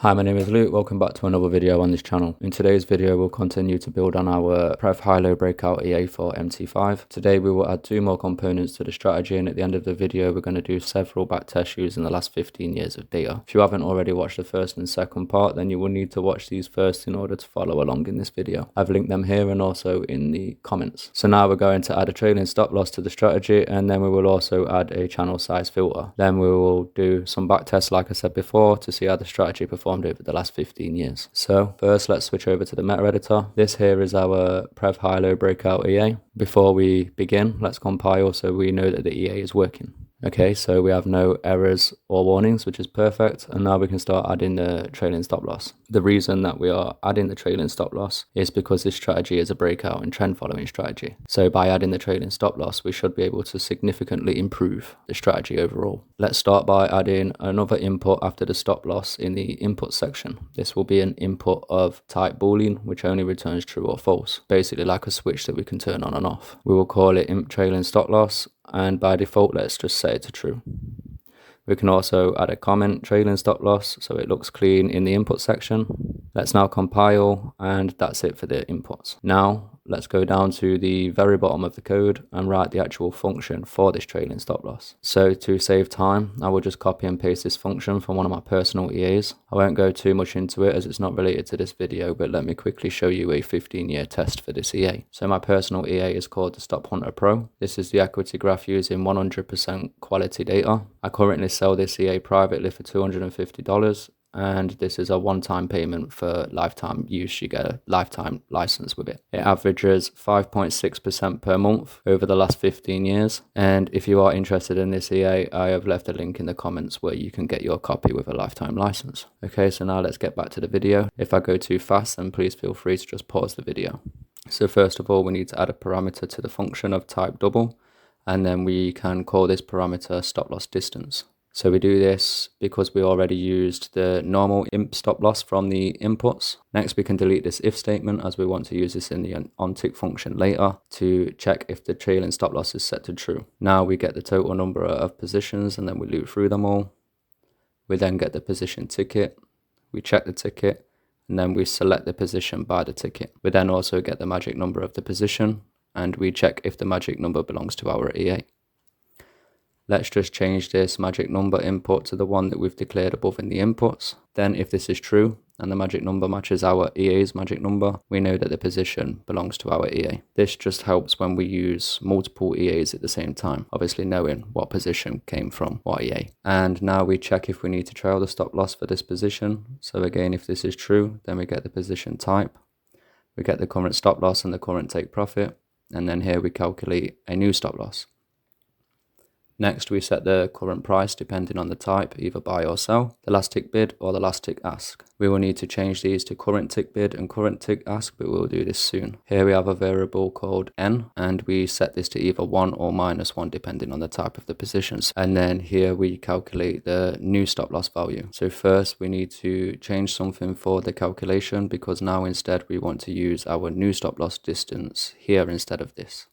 Hi, my name is Luke. Welcome back to another video on this channel. In today's video, we'll continue to build on our Pref High-Low Breakout EA for MT5. Today, we will add two more components to the strategy, and at the end of the video, we're going to do several backtests using the last 15 years of data. If you haven't already watched the first and second part, then you will need to watch these first in order to follow along in this video. I've linked them here and also in the comments. So now we're going to add a trailing stop loss to the strategy, and then we will also add a channel size filter. Then we will do some backtests, like I said before, to see how the strategy performed over the last 15 years. So first, let's switch over to the meta editor. This here is our Pref High-Low Breakout EA. Before we begin, let's compile so we know that the EA is working. Okay, so we have no errors or warnings, which is perfect. And now we can start adding the trailing stop loss. The reason that we are adding the trailing stop loss is because this strategy is a breakout and trend following strategy. So by adding the trailing stop loss, we should be able to significantly improve the strategy overall. Let's start by adding another input after the stop loss in the input section. This will be an input of type Boolean, which only returns true or false, basically like a switch that we can turn on and off. We will call it imp trailing stop loss, and by default, let's just set it to true. We can also add a comment trailing stop loss so it looks clean in the input section. Let's now compile, and that's it for the inputs. Now let's go down to the very bottom of the code and write the actual function for this trailing stop loss. So to save time, I will just copy and paste this function from one of my personal EAs. I won't go too much into it as it's not related to this video, but let me quickly show you a 15-year test for this EA. So my personal EA is called the Stop Hunter Pro. This is the equity graph using 100% quality data. I currently sell this EA privately for $250. And this is a one-time payment for lifetime use. You get a lifetime license with it. It averages 5.6% per month over the last 15 years. And if you are interested in this EA, I have left a link in the comments where you can get your copy with a lifetime license. Okay, so now let's get back to the video. If I go too fast, then please feel free to just pause the video. So first of all, we need to add a parameter to the function of type double, and then we can call this parameter stop loss distance. So we do this because we already used the normal imp stop loss from the inputs. Next, we can delete this if statement as we want to use this in the onTick function later to check if the trailing stop loss is set to true. Now we get the total number of positions and then we loop through them all. We then get the position ticket. We check the ticket and then we select the position by the ticket. We then also get the magic number of the position and we check if the magic number belongs to our EA. Let's just change this magic number input to the one that we've declared above in the inputs. Then if this is true and the magic number matches our EA's magic number, we know that the position belongs to our EA. This just helps when we use multiple EAs at the same time, obviously knowing what position came from what EA. And now we check if we need to trail the stop loss for this position. So again, if this is true, then we get the position type. We get the current stop loss and the current take profit. And then here we calculate a new stop loss. Next, we set the current price depending on the type, either buy or sell, the last tick bid or the last tick ask. We will need to change these to current tick bid and current tick ask, but we'll do this soon. Here we have a variable called n, and we set this to either 1 or -1 depending on the type of the positions. And then here we calculate the new stop loss value. So first we need to change something for the calculation because now instead we want to use our new stop loss distance here instead of this.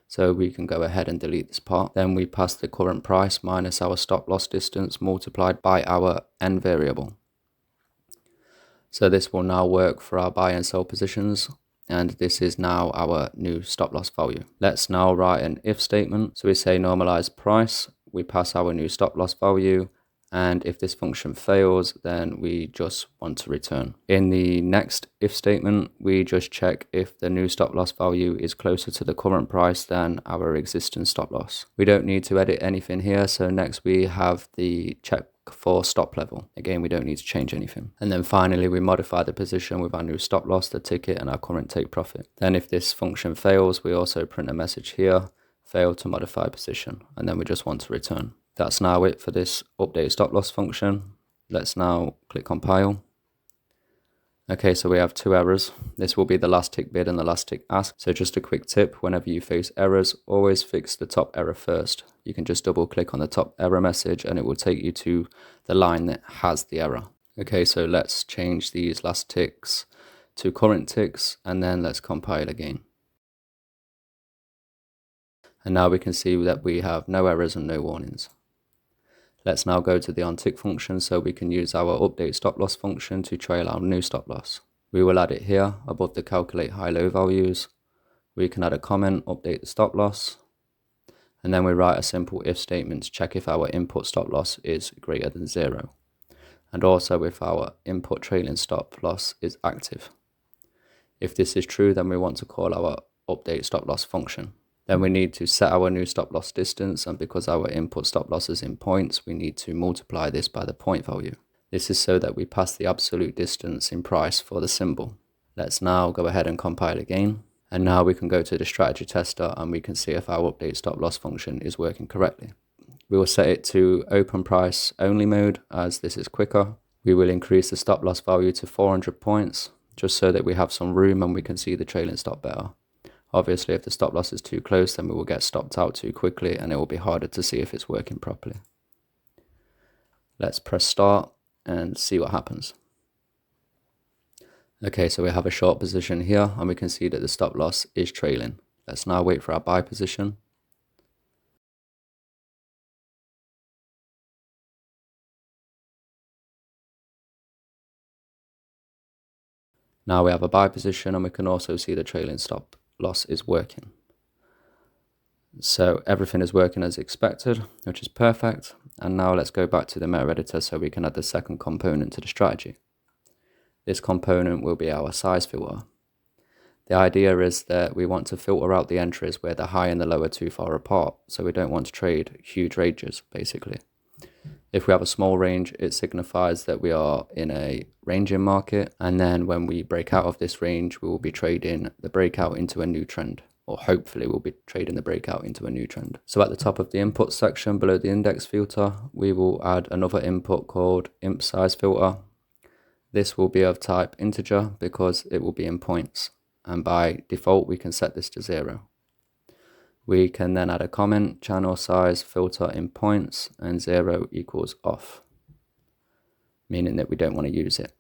So we can go ahead and delete this part. Then we pass the current price minus our stop loss distance multiplied by our n variable. So this will now work for our buy and sell positions. And this is now our new stop loss value. Let's now write an if statement. So we say normalize price. We pass our new stop loss value. And if this function fails, then we just want to return. In the next if statement, we just check if the new stop loss value is closer to the current price than our existing stop loss. We don't need to edit anything here. So next we have the check for stop level. Again, we don't need to change anything. And then finally, we modify the position with our new stop loss, the ticket, and our current take profit. Then if this function fails, we also print a message here, failed to modify position, and then we just want to return. That's now it for this update stop loss function. Let's now click compile. Okay, so we have two errors. This will be the last tick bid and the last tick ask. So just a quick tip, whenever you face errors, always fix the top error first. You can just double click on the top error message and it will take you to the line that has the error. Okay, so let's change these last ticks to current ticks and then let's compile again. And now we can see that we have no errors and no warnings. Let's now go to the onTick function so we can use our update stop loss function to trail our new stop loss. We will add it here above the calculate high-low values. We can add a comment, update the stop loss, and then we write a simple if statement to check if our input stop loss is greater than 0, and also if our input trailing stop loss is active. If this is true, then we want to call our update stop loss function. Then we need to set our new stop loss distance, and because our input stop loss is in points, we need to multiply this by the point value. This is so that we pass the absolute distance in price for the symbol. Let's now go ahead and compile again. And now we can go to the strategy tester and we can see if our update stop loss function is working correctly. We will set it to open price only mode as this is quicker. We will increase the stop loss value to 400 points just so that we have some room and we can see the trailing stop better. Obviously, if the stop loss is too close, then we will get stopped out too quickly and it will be harder to see if it's working properly. Let's press start and see what happens. Okay, so we have a short position here and we can see that the stop loss is trailing. Let's now wait for our buy position. Now we have a buy position and we can also see the trailing stop loss is working. So everything is working as expected, which is perfect. And now let's go back to the meta editor so we can add the second component to the strategy. This component will be our size filter. The idea is that we want to filter out the entries where the high and the low are too far apart, so we don't want to trade huge ranges, basically. If we have a small range, it signifies that we are in a ranging market, and then when we break out of this range, we will be trading the breakout into a new trend, or hopefully we'll be trading the breakout into a new trend. So at the top of the input section below the index filter, we will add another input called imp size filter. This will be of type integer because it will be in points, and by default we can set this to 0. We can then add a comment, channel size filter in points, and 0 equals off, meaning that we don't want to use it.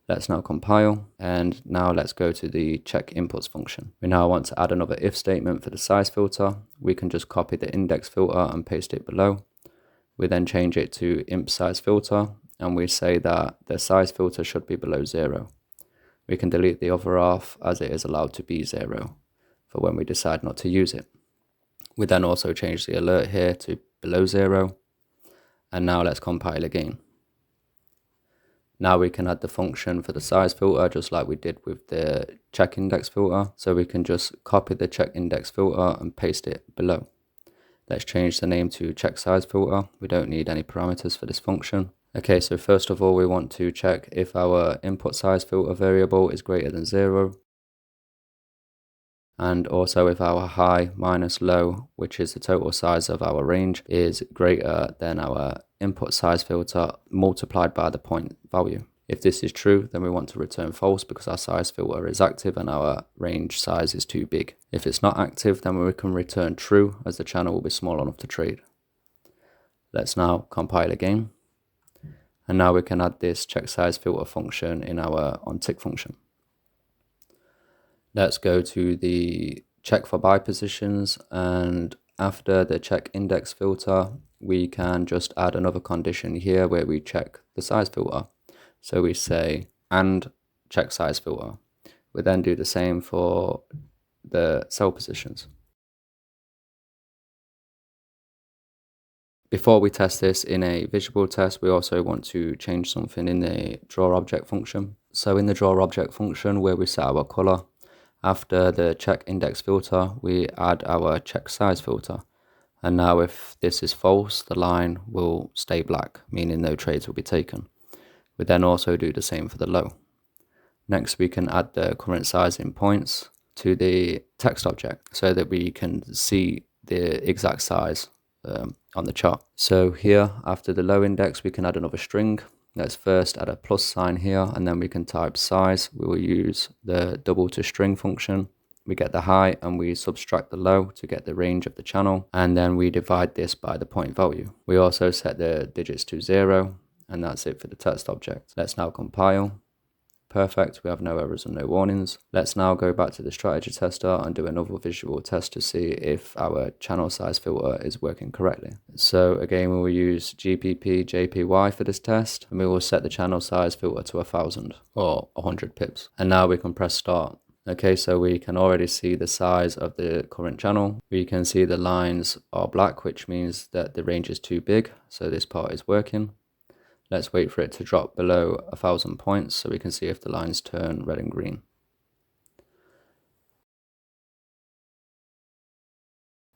Let's now compile, and now let's go to the check inputs function. We now want to add another if statement for the size filter. We can just copy the index filter and paste it below. We then change it to imp size filter, and we say that the size filter should be below 0. We can delete the other half as it is allowed to be 0 for when we decide not to use it. We then also change the alert here to below 0, and now let's compile again. Now we can add the function for the size filter just like we did with the check index filter. So we can just copy the check index filter and paste it below. Let's change the name to check size filter. We don't need any parameters for this function. Okay, so first of all, we want to check if our input size filter variable is greater than 0. And also if our high minus low, which is the total size of our range, is greater than our input size filter multiplied by the point value. If this is true, then we want to return false because our size filter is active and our range size is too big. If it's not active, then we can return true as the channel will be small enough to trade. Let's now compile again. And now we can add this check size filter function in our onTick function. Let's go to the check for buy positions, and after the check index filter, we can just add another condition here where we check the size filter. So we say and check size filter. We then do the same for the sell positions. Before we test this in a visual test, we also want to change something in the draw object function. So in the draw object function where we set our color, after the check index filter, we add our check size filter. And now if this is false, the line will stay black, meaning no trades will be taken. We then also do the same for the low. Next, we can add the current size in points to the text object so that we can see the exact size on the chart. So here, after the low index, we can add another string. Let's first add a plus sign here, and then we can type size. We will use the double to string function. We get the high and we subtract the low to get the range of the channel, and then we divide this by the point value. We also set the digits to 0, and that's it for the text object. Let's now compile. Perfect, we have no errors and no warnings. Let's now go back to the strategy tester and do another visual test to see if our channel size filter is working correctly. So again, we will use GBPJPY for this test, and we will set the channel size filter to 1000 or 100 pips. And now we can press start. Okay, so we can already see the size of the current channel. We can see the lines are black, which means that the range is too big. So this part is working. Let's wait for it to drop below 1000 points so we can see if the lines turn red and green.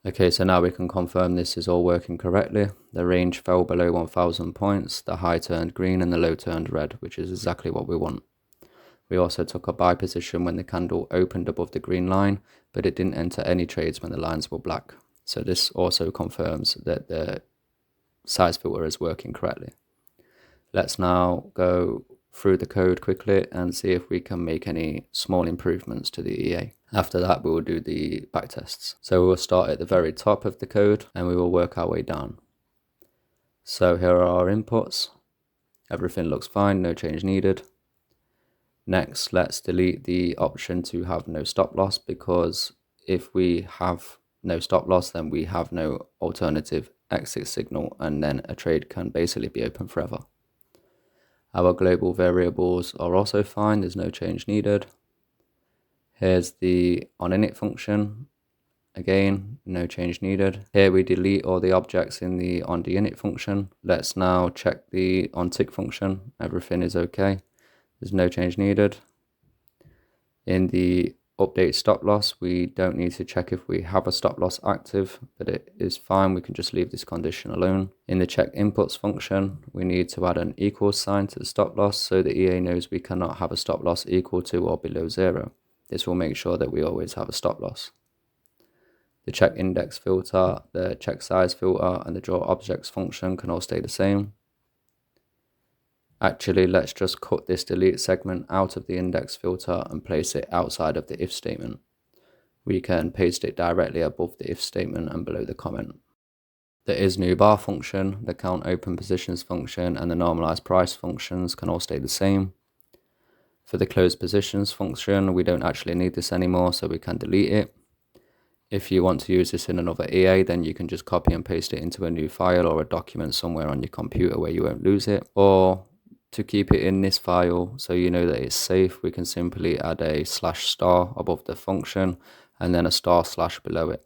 Okay, so now we can confirm this is all working correctly. The range fell below 1000 points, the high turned green and the low turned red, which is exactly what we want. We also took a buy position when the candle opened above the green line, but it didn't enter any trades when the lines were black. So this also confirms that the size filter is working correctly. Let's now go through the code quickly and see if we can make any small improvements to the EA. After that, we will do the backtests. So we will start at the very top of the code and we will work our way down. So here are our inputs. Everything looks fine, no change needed. Next, let's delete the option to have no stop loss, because if we have no stop loss, then we have no alternative exit signal, and then a trade can basically be open forever. Our global variables are also fine, there's no change needed. Here's the onInit function. Again, no change needed. Here we delete all the objects in the onInit function. Let's now check the onTick function. Everything is okay. There's no change needed. In the update stop loss, we don't need to check if we have a stop loss active, but it is fine. We can just leave this condition alone. In the check inputs function, we need to add an equals sign to the stop loss so the EA knows we cannot have a stop loss equal to or below 0. This will make sure that we always have a stop loss. The check index filter, the check size filter, and the draw objects function can all stay the same. Actually, let's just cut this delete segment out of the index filter and place it outside of the if statement. We can paste it directly above the if statement and below the comment. The isNewBar function, the count open positions function, and the normalize price functions can all stay the same. For the close positions function, we don't actually need this anymore, so we can delete it. If you want to use this in another EA, then you can just copy and paste it into a new file or a document somewhere on your computer where you won't lose it. Or to keep it in this file so you know that it's safe, we can simply add a /* above the function and then a / below it.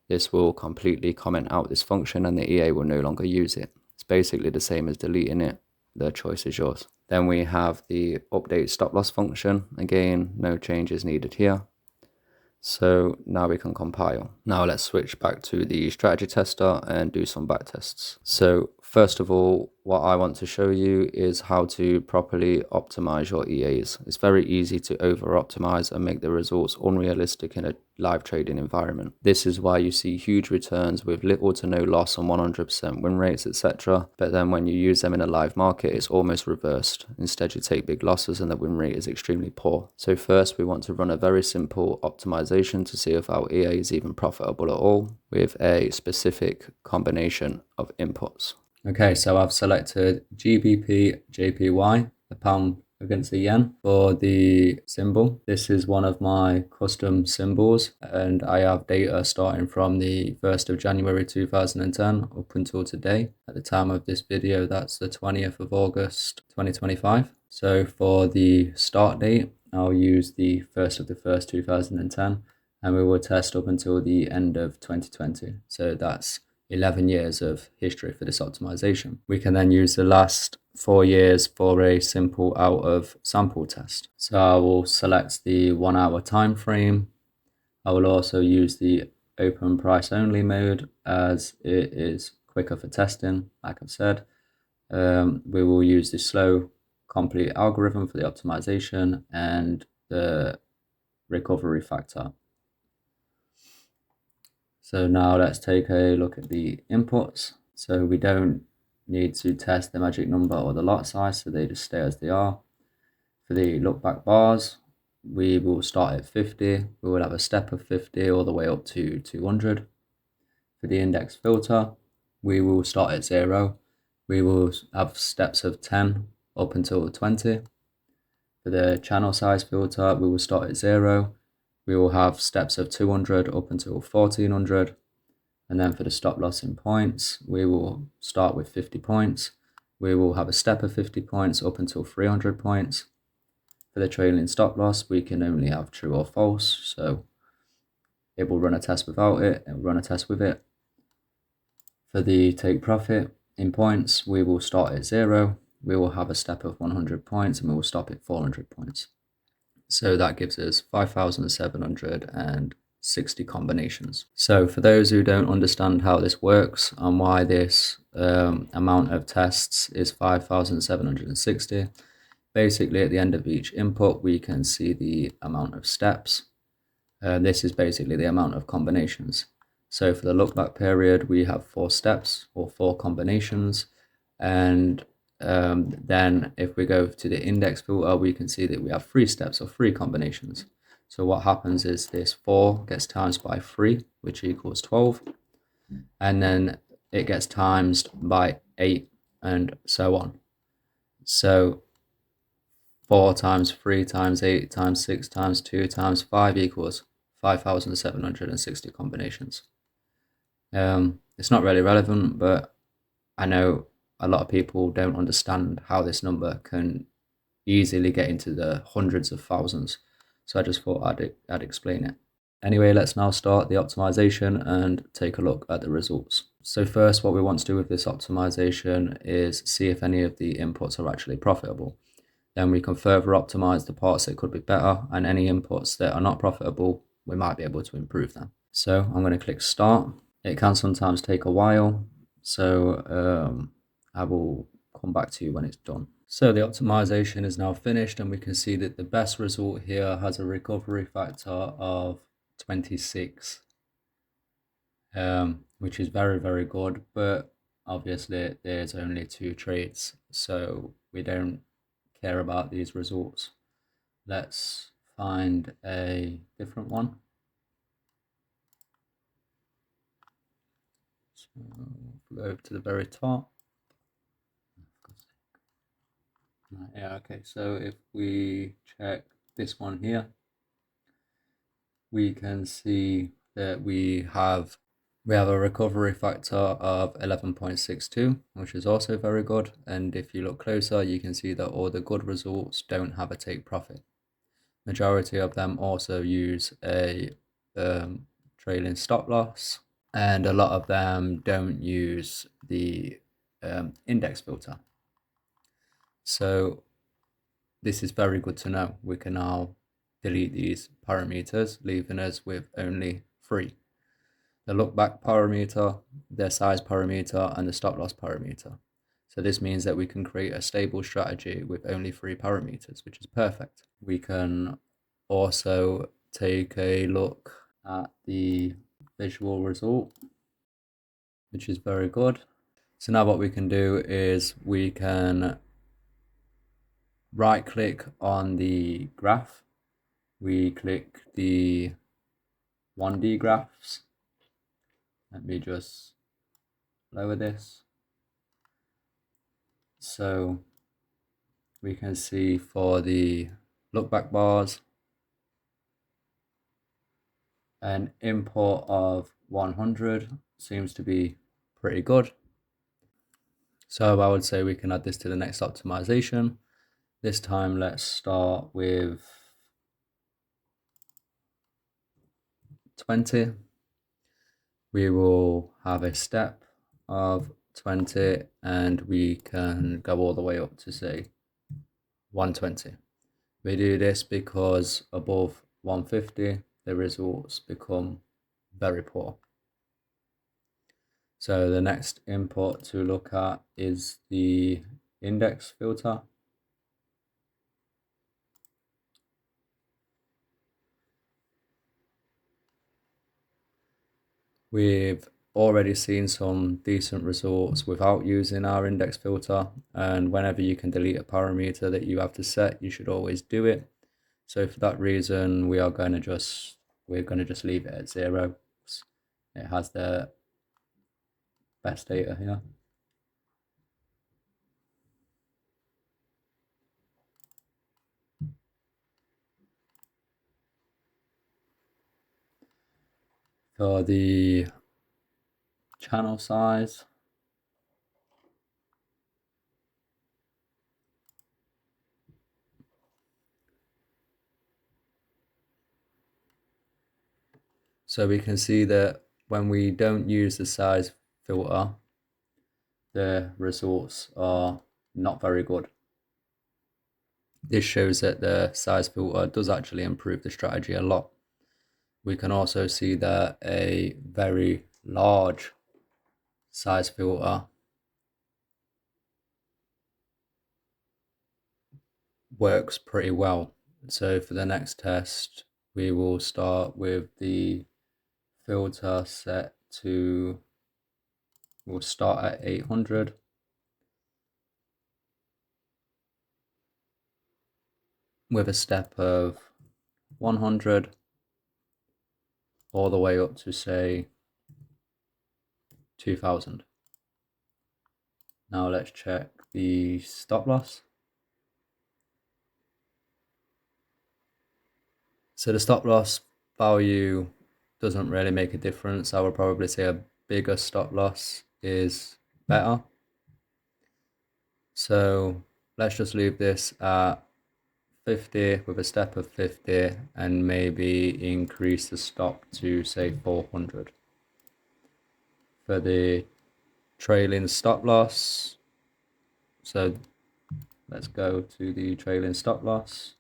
This will completely comment out this function and the EA will no longer use it. It's basically the same as deleting it. The choice is yours. Then we have the update stop loss function. Again, no changes needed here. So now we can compile. Now let's switch back to the strategy tester and do some backtests. So first of all, what I want to show you is how to properly optimize your EAs. It's very easy to over-optimize and make the results unrealistic in a live trading environment. This is why you see huge returns with little to no loss on 100% win rates, etc. But then when you use them in a live market, it's almost reversed. Instead, you take big losses and the win rate is extremely poor. So first, we want to run a very simple optimization to see if our EA is even profitable at all with a specific combination of inputs. Okay, so I've selected GBPJPY, the pound against the yen, for the symbol. This is one of my custom symbols, and I have data starting from the 1st of January 2010 up until today. At the time of this video, that's the 20th of August 2025. So for the start date, I'll use the 1st of the 1st 2010, and we will test up until the end of 2020. So that's 11 years of history for this optimization. We can then use the last 4 years for a simple out of sample test. So I will select the 1 hour time frame. I will also use the open price only mode as it is quicker for testing, like I've said. We will use the slow complete algorithm for the optimization and the recovery factor. So now let's take a look at the inputs. So we don't need to test the magic number or the lot size, so they just stay as they are. For the look back bars, we will start at 50. We will have a step of 50 all the way up to 200. For the index filter, we will start at 0. We will have steps of 10 up until 20. For the channel size filter, we will start at 0. We will have steps of 200 up until 1400. And then for the stop loss in points, we will start with 50 points. We will have a step of 50 points up until 300 points. For the trailing stop loss, we can only have true or false. So it will run a test without it, it will run a test with it. For the take profit in points, we will start at 0. We will have a step of 100 points and we will stop at 400 points. So that gives us 5,760 combinations. So for those who don't understand how this works and why this amount of tests is 5,760, basically at the end of each input, we can see the amount of steps. This is basically the amount of combinations. So for the look back period, we have 4 steps or 4 combinations. And then if we go to the index filter, we can see that we have 3 steps or 3 combinations. So what happens is this 4 gets times by 3, which equals 12. And then it gets times by 8 and so on. So 4 times 3 times 8 times 6 times 2 times 5 equals 5,760 combinations. It's not really relevant, but I know a lot of people don't understand how this number can easily get into the hundreds of thousands. So I just thought I'd explain it. Anyway, let's now start the optimization and take a look at the results. So first, what we want to do with this optimization is see if any of the inputs are actually profitable. Then we can further optimize the parts that could be better, and any inputs that are not profitable, we might be able to improve them. So I'm going to click start. It can sometimes take a while, so I will come back to you when it's done. So the optimization is now finished, and we can see that the best result here has a recovery factor of 26, which is very, very good, but obviously there's only 2 trades, so we don't care about these results. Let's find a different one. So go over to the very top. Yeah, okay, so if we check this one here, we can see that we have a recovery factor of 11.62, which is also very good. And if you look closer, you can see that all the good results don't have a take profit. Majority of them also use a trailing stop loss, and a lot of them don't use the index filter. So this is very good to know. We can now delete these parameters, leaving us with only 3. The look back parameter, the size parameter, and the stop loss parameter. So this means that we can create a stable strategy with only 3 parameters, which is perfect. We can also take a look at the visual result, which is very good. So now what we can do is we can right click on the graph. We click the 1D graphs. Let me just lower this. So we can see for the look back bars, an import of 100 seems to be pretty good. So I would say we can add this to the next optimization. This time let's start with 20. We will have a step of 20 and we can go all the way up to say 120. We do this because above 150 the results become very poor. So the next input to look at is the index filter. We've already seen some decent results without using our index filter, and whenever you can delete a parameter that you have to set, you should always do it. So for that reason, we're going to just leave it at 0. It has the best data here. For the channel size, so we can see that when we don't use the size filter, the results are not very good. This shows that the size filter does actually improve the strategy a lot. We can also see that a very large size filter works pretty well. So for the next test, we will start with the filter set to, we'll start at 800. With a step of 100 all the way up to say 2000. Now let's check the stop loss. So the stop loss value doesn't really make a difference. I would probably say a bigger stop loss is better. So let's just leave this at 50 with a step of 50 and maybe increase the stop to say 400. For the trailing stop loss, so let's go to the trailing stop loss.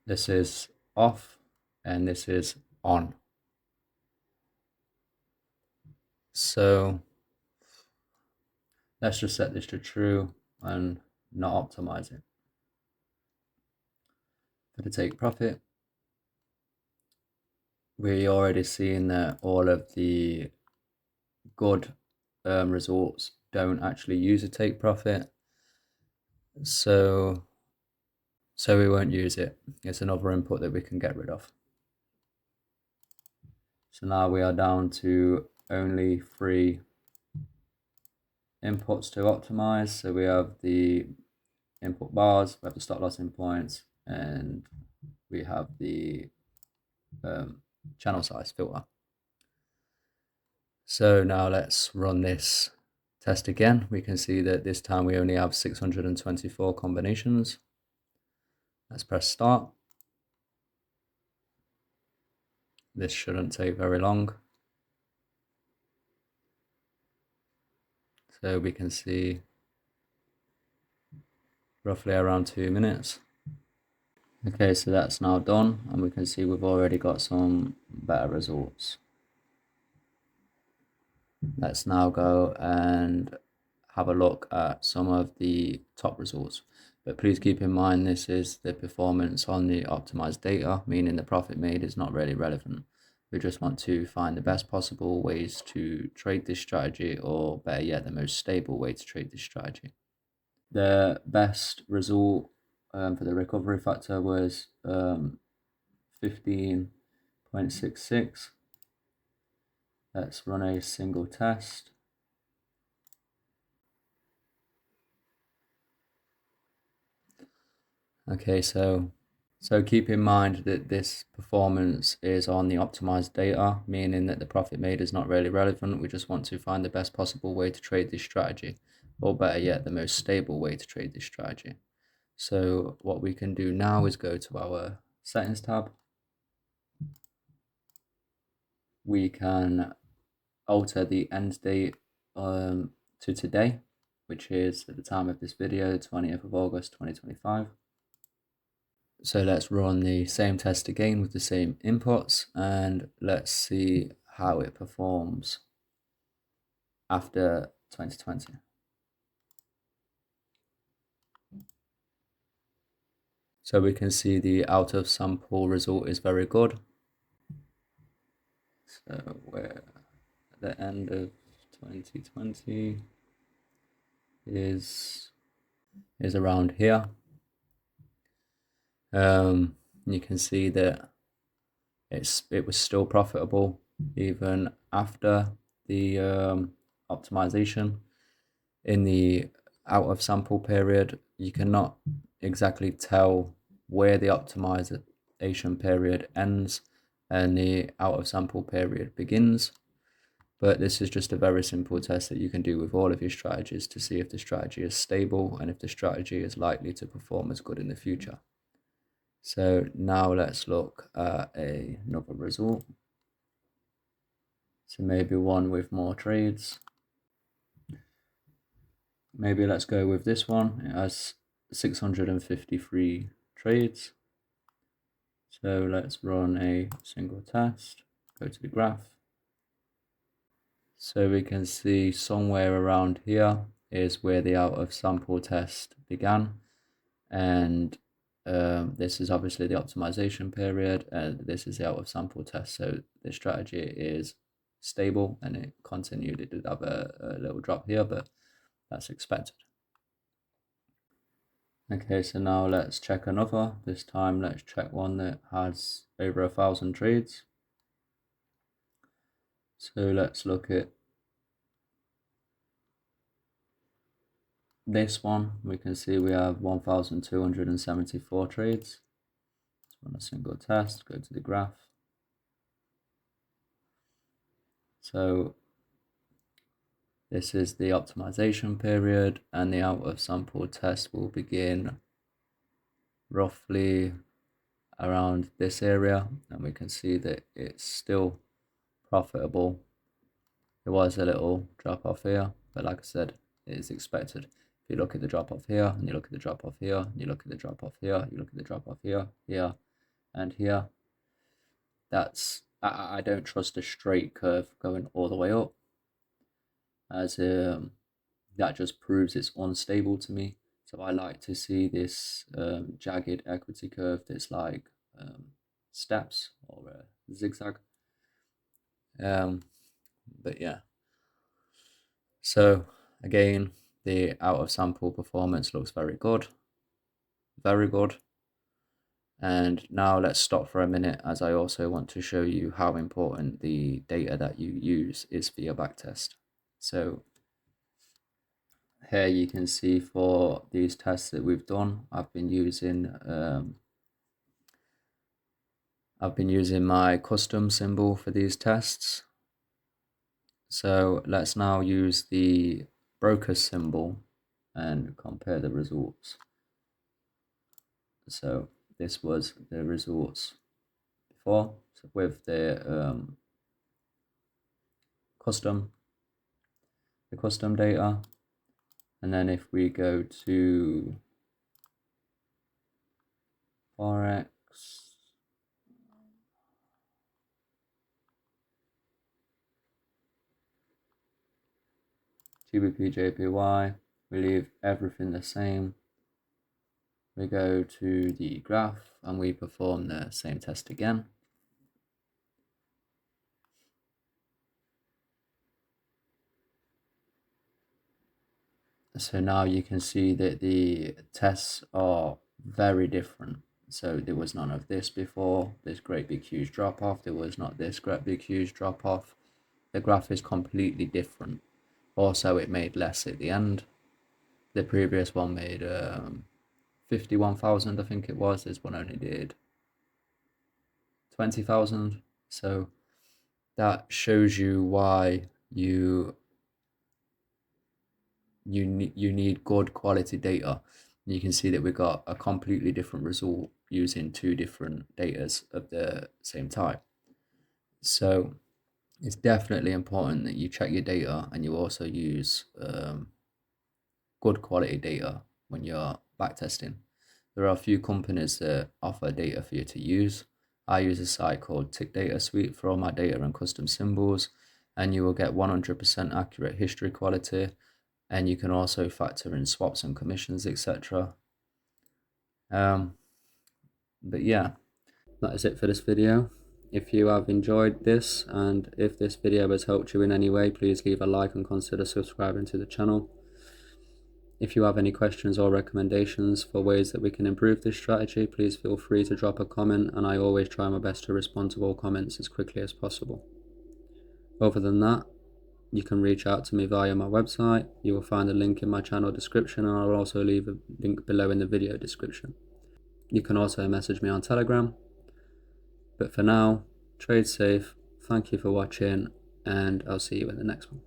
This is off and this is on. So let's just set this to true and not optimize it. For the take profit, we're already seeing that all of the good results don't actually use a take profit. So we won't use it. It's another input that we can get rid of. So now we are down to only 3 inputs to optimize. So we have the input bars, we have the stop loss in points, and we have the channel size filter. So now let's run this test again. We can see that this time we only have 624 combinations. Let's press start. This shouldn't take very long. So we can see roughly around 2 minutes. Okay, so that's now done, and we can see we've already got some better results. Let's now go and have a look at some of the top results. But please keep in mind this is the performance on the optimized data, meaning the profit made is not really relevant. We just want to find the best possible ways to trade this strategy, or better yet, the most stable way to trade this strategy. The best result for the recovery factor was 15.66. Let's run a single test. Okay, so keep in mind that this performance is on the optimized data, meaning that the profit made is not really relevant. We just want to find the best possible way to trade this strategy, or better yet, the most stable way to trade this strategy. So what we can do now is go to our settings tab. We can alter the end date to today, which is at the time of this video, 20th of August 2025. So let's run the same test again with the same inputs, and let's see how it performs after 2020. So we can see the out of sample result is very good. So we're at the end of 2020 is around here. You can see that it was still profitable even after the optimization. In the out of sample period, you cannot exactly tell where the optimization period ends, and the out of sample period begins. But this is just a very simple test that you can do with all of your strategies to see if the strategy is stable and if the strategy is likely to perform as good in the future. So now let's look at another result. So maybe one with more trades. Maybe let's go with this one. It has 653 trades. So let's run a single test, go to the graph. So we can see somewhere around here is where the out of sample test began. And this is obviously the optimization period, and this is the out of sample test. So the strategy is stable and it continued. It did have a little drop here, but that's expected. Okay, so now let's check another. This time let's check one that has over 1,000 trades. So let's look at this one. We can see we have 1,274 trades. Let's run a single test, go to the graph. So this is the optimization period, and the out of sample test will begin roughly around this area, and we can see that it's still profitable. There was a little drop off here, but like I said, it is expected. If you look at the drop off here, and you look at the drop off here, and you look at the drop off here, you look at the drop off here, here, and here, that's I don't trust a straight curve going all the way up, as that just proves it's unstable to me. So I like to see this jagged equity curve that's like steps or a zigzag. But yeah, so again, the out of sample performance looks very good, very good. And now let's stop for a minute, as I also want to show you how important the data that you use is for your backtest. So here you can see for these tests that we've done, I've been using my custom symbol for these tests. So let's now use the broker symbol and compare the results. So this was the results before, so with the custom data. And then if we go to Forex, GBPJPY, we leave everything the same. We go to the graph and we perform the same test again. So now you can see that the tests are very different. So there was none of this before, this great big huge drop off. There was not this great big huge drop off. The graph is completely different. Also, it made less at the end. The previous one made 51,000, I think it was. This one only did 20,000. So that shows you why you need good quality data. You can see that we got a completely different result using two different datas of the same type. So it's definitely important that you check your data and you also use good quality data when you're backtesting. There are a few companies that offer data for you to use. I use a site called Tick Data Suite for all my data and custom symbols, and you will get 100% accurate history quality, and you can also factor in swaps and commissions, etc. But yeah, that is it for this video. If you have enjoyed this, and if this video has helped you in any way, please leave a like and consider subscribing to the channel. If you have any questions or recommendations for ways that we can improve this strategy, please feel free to drop a comment, and I always try my best to respond to all comments as quickly as possible. Other than that, you can reach out to me via my website. You will find a link in my channel description, and I'll also leave a link below in the video description. You can also message me on Telegram. But for now, Trade safe. Thank you for watching, and I'll see you in the next one.